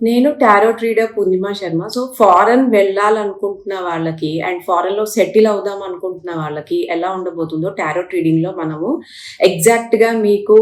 నేను tarot reader పూర్ణిమ Sharma. So, foreign వెళ్ళాలనుకుంటున్న వాళ్ళకి and ఫారెన్‌లో సెటిల్ అవుదాం అనుకుంటున్న వాళ్ళకి ఎలా ఉండబోతుందో టారోట్ రీడింగ్‌లో మనము ఎగ్జాక్ట్‌గా మీకు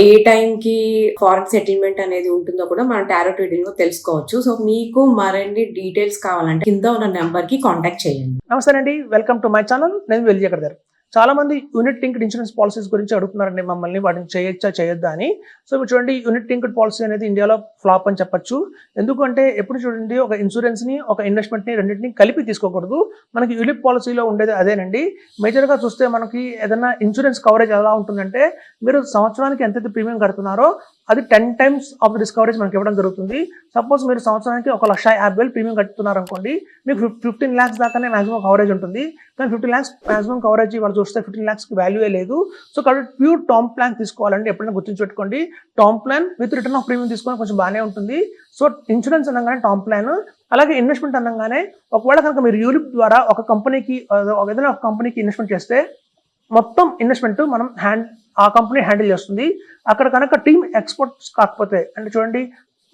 ఏ టైంకి ఫారెన్ సెటిల్‌మెంట్ అనేది ఉంటుందో కూడా మనం టారోట్ రీడింగ్‌లో తెలుసుకోవచ్చు. సో, మీకు మరిన్ని డీటెయిల్స్ కావాలంటే కింద ఉన్న నంబర్‌కి కాంటాక్ట్ చేయండి. నమస్తే అండి, వెల్కమ్ టు మై ఛానల్. నేను వెల్జేకర్ గారు. చాలా మంది యూనిట్ లింక్డ్ ఇన్సూరెన్స్ పాలసీస్ గురించి అడుగుతున్నారండి మమ్మల్ని, వాటిని చేయొచ్చా చేయొద్దా అని. సో ఇప్పుడు చూడండి, యూనిట్ లింక్డ్ పాలసీ అనేది ఇండియాలో ఫ్లాప్ అని చెప్పొచ్చు. ఎందుకంటే ఎప్పుడు చూడండి, ఒక ఇన్సూరెన్స్ని ఒక ఇన్వెస్ట్మెంట్ని రెండింటిని కలిపి తీసుకోకూడదు. మనకి యూనిట్ పాలసీలో ఉండేది అదేనండి. మేజర్గా చూస్తే మనకి ఏదైనా ఇన్సూరెన్స్ కవరేజ్ ఎలా ఉంటుందంటే, మీరు సంవత్సరానికి ఎంతైతే ప్రీమియం కడుతున్నారో అది 10 times of the risk coverage మనకి ఇవ్వడం జరుగుతుంది. సపోజ్ మీరు సంవత్సరానికి 1,50,000 ప్రీమియం కట్టుతున్నారు అనుకోండి, మీకు 15 lakhs దాకానే మాక్సిమం కవరేజ్ ఉంటుంది. కానీ 15 lakhs మాక్సిమం కవరేజ్ వాళ్ళు చూస్తే 15 lakhsకి వాల్యూయే లేదు. సో కాబట్టి ప్యూర్ టర్మ్ ప్లాన్ తీసుకోవాలండి. ఎప్పుడైనా గుర్తుంచుపెట్టుకోండి, term plan with return of premium తీసుకొని కొంచెం బాగానే ఉంటుంది. సో ఇన్సూరెన్స్ అనగానే టర్మ్ ప్లాన్, అలాగే ఇన్వెస్ట్మెంట్ అనగానే ఒకవేళ కనుక మీరు యూలిప్ ద్వారా ఒక కంపెనీకి ఏదైనా ఒక కంపెనీకి ఇన్వెస్ట్మెంట్ చేస్తే మొత్తం ఇన్వెస్ట్మెంట్ మనం ఆ కంపెనీ హ్యాండిల్ చేస్తుంది. అక్కడ కనుక టీమ్ ఎక్స్పర్ట్స్ కాకపోతే, అంటే చూడండి,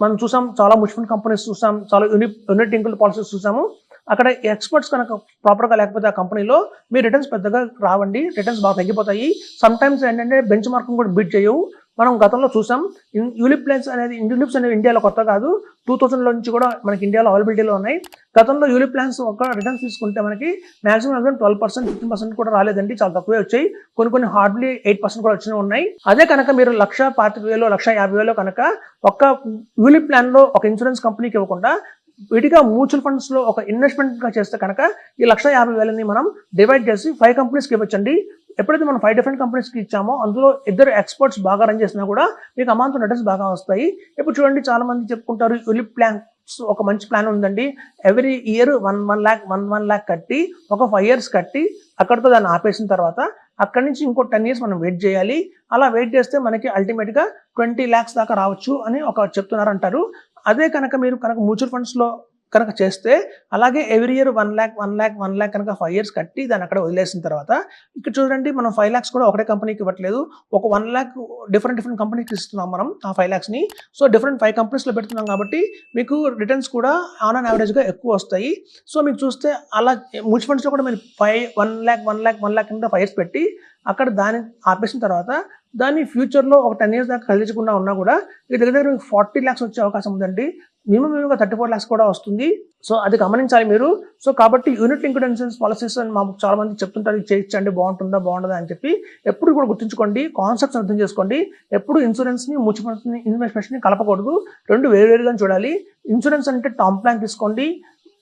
మనం చూసాం చాలా మ్యూచువల్ ఫండ్ కంపెనీస్ చూసాం, చాలా యూనిట్ లింక్డ్ పాలసీస్ చూసాము. అక్కడ ఎక్స్పర్ట్స్ కనుక ప్రాపర్గా లేకపోతే ఆ కంపెనీలో మీ రిటర్న్స్ పెద్దగా రావండి, రిటర్న్స్ బాగా తగ్గిపోతాయి. సమ్ టైమ్స్ ఏంటంటే బెంచ్ మార్కింగ్ కూడా బీట్ చేయవు. మనం గతంలో చూసాం, యూలిప్ ప్లాన్స్ అనేది యూలిప్స్ అనేవి ఇండియాలో కొత్త కాదు, 2000 నుంచి కూడా మనకి ఇండియాలో అవైలబిలిటీలో ఉన్నాయి. గతంలో యూలిప్ ప్లాన్స్ ఒక రిటర్న్స్ తీసుకుంటే మనకి మాక్సిమం 12%, 15% కూడా రాలేదండి, చాలా తక్కువే వచ్చాయి. కొన్ని హార్డ్లీ 8% కూడా వచ్చినవి ఉన్నాయి. అదే కనుక మీరు 1,25,000, 1,50,000 కనుక ఒక్క యూలిప్ ప్లాన్లో ఒక ఇన్సూరెన్స్ కంపెనీకి ఇవ్వకుండా విడిగా మ్యూచువల్ ఫండ్స్ లో ఒక ఇన్వెస్ట్మెంట్ గా చేస్తే కనుక ఈ 1,50,000ని మనం డివైడ్ చేసి 5 కంపెనీస్కి ఇవ్వచ్చండి. ఎప్పుడైతే మనం 5 డిఫరెంట్ కంపెనీస్కి ఇచ్చామో అందులో ఇద్దరు ఎక్స్పర్ట్స్ బాగా రన్ చేసినా కూడా మీకు అమౌంట్ రిటర్న్స్ బాగా వస్తాయి. ఇప్పుడు చూడండి, చాలా మంది చెప్పుకుంటారు యూలిప్ ప్లాన్స్ ఒక మంచి ప్లాన్ ఉందండి, ఎవ్రీ ఇయర్ 1 lakh కట్టి ఒక 5 years కట్టి అక్కడితో దాన్ని ఆపేసిన తర్వాత అక్కడి నుంచి ఇంకో 10 years మనం వెయిట్ చేయాలి. అలా వెయిట్ చేస్తే మనకి అల్టిమేట్గా 20 lakhs దాకా రావచ్చు అని చెప్తున్నారు అంటారు. అదే కనుక మీరు మ్యూచువల్ ఫండ్స్లో కనుక చేస్తే, అలాగే ఎవ్రీ ఇయర్ 1 lakh కనుక 5 years కట్టి దాన్ని అక్కడ వదిలేసిన తర్వాత, ఇక్కడ చూడండి, మనం 5 lakhs కూడా ఒకటే కంపెనీకి ఇవ్వట్లేదు, ఒక 1 lakh డిఫరెంట్ కంపెనీకి ఇస్తున్నాం మనం ఆ 5 lakhsని. సో డిఫరెంట్ 5 కంపెనీస్లో పెడుతున్నాం కాబట్టి మీకు రిటర్న్స్ కూడా ఆన్ అండ్ యావరేజ్గా ఎక్కువ వస్తాయి. సో మీకు చూస్తే అలా మ్యూచువల్ ఫండ్స్లో కూడా మీరు 1 lakh కింద 5 years పెట్టి అక్కడ దాన్ని ఆపేసిన తర్వాత దాన్ని ఫ్యూచర్లో ఒక 10 years దాకా కదిలించకుండా ఉన్నా కూడా మీ దగ్గర 40 lakhs వచ్చే అవకాశం ఉందండి. మినిమం 34 lakhs కూడా వస్తుంది. సో అది గమనించాలి మీరు. సో కాబట్టి యూనిట్ లింక్డ్ ఇన్సూరెన్స్ పాలసీస్ అని మాకు చాలా మంది చెప్తుంటారు, ఇది చేయించండి బాగుంటుందా అని చెప్పి. ఎప్పుడు కూడా గుర్తుంచుకోండి, కాన్సెప్ట్స్ అర్థం చేసుకోండి. ఎప్పుడు ఇన్సూరెన్స్ని మ్యూచువల్ ఫండ్స్ని ఇన్వెస్ట్మెంట్ని కలపకూడదు, రెండు వేరువేరుగా చూడాలి. ఇన్సూరెన్స్ అంటే టర్మ్ ప్లాన్ తీసుకోండి,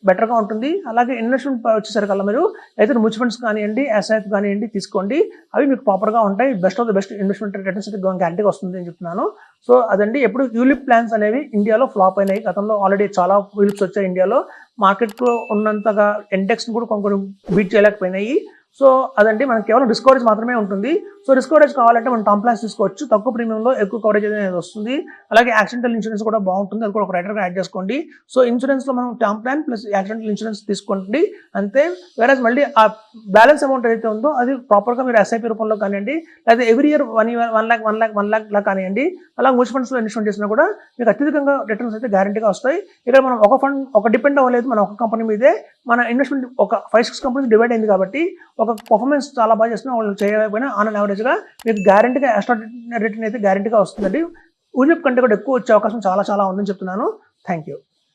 బెటర్గా ఉంటుంది. అలాగే ఇన్వెస్ట్మెంట్ వచ్చేసరికల్లా మీరు అయితే మ్యూచువల్ ఫండ్స్ కానివ్వండి, ఎస్ఐఎఫ్ కానివ్వండి తీసుకోండి, అవి మీకు ప్రాపర్గా ఉంటాయి. Best of the best investment returns అయితే గ్యారంటీగా వస్తుంది అని చెప్తున్నాను. సో అదండి, ఎప్పుడు యూలిప్ ప్లాన్స్ అనేవి ఇండియాలో ఫ్లాప్ అయినాయి. గతంలో ఆల్రెడీ చాలా యూలిప్స్ వచ్చాయి ఇండియాలో, మార్కెట్లో ఉన్నంతగా ఇండెక్స్ని కూడా కొన్ని బీట్ చేయలేకపోయినాయి. సో అదండి, మనకి కేవలం రిస్క్ కవరేజ్ మాత్రమే ఉంటుంది. సో రిస్క్ కవరేజ్ కావాలంటే మనం టర్మ్ ప్లాన్స్ తీసుకోవచ్చు, తక్కువ ప్రీమియంలో ఎక్కువ కవరేజ్ అనేది వస్తుంది. అలాగే యాక్సిడెంటల్ ఇన్సూరెన్స్ కూడా బాగుంటుంది, అది కూడా ఒక రైటర్గా యాడ్ చేసుకోండి. సో ఇన్సూరెన్స్లో మనం term plan plus accidental insurance తీసుకోండి అంతే. వేరేజ్ మళ్ళీ ఆ బ్యాలెన్స్ అమౌంట్ ఏదైతే ఉందో అది ప్రాపర్గా మీరు ఎస్ఐపి రూపంలో కానివ్వండి, లేదా ఎవ్రీ ఇయర్ 1 lakh కానివ్వండి, అలా మ్యూచువల్ ఫండ్స్లో ఇన్వెస్ట్మెంట్ చేసినా కూడా మీకు అత్యధికంగా రిటర్న్స్ అయితే గ్యారంటీగా వస్తాయి. ఇక్కడ మనం ఒక డిపెండ్ అవ్వలేదు, మన ఒక కంపెనీ మీదే మన ఇన్వెస్ట్మెంట్ ఒక 5-6 కంపెనీస్ డివైడ్ అయింది కాబట్టి ఒక పర్ఫార్మెన్స్ చాలా బాగా చేస్తున్నా వాళ్ళు చేయలేకపోయినా ఆన్ అండ్ యావరేజ్గా మీకు గ్యారంటీగా ఎక్స్ట్రా రిటర్న్ అయితే గ్యారంటీగా వస్తుందండి. యూలిప్ కంటే కూడా ఎక్కువ వచ్చే అవకాశం చాలా ఉందని చెప్తున్నాను. Thank you.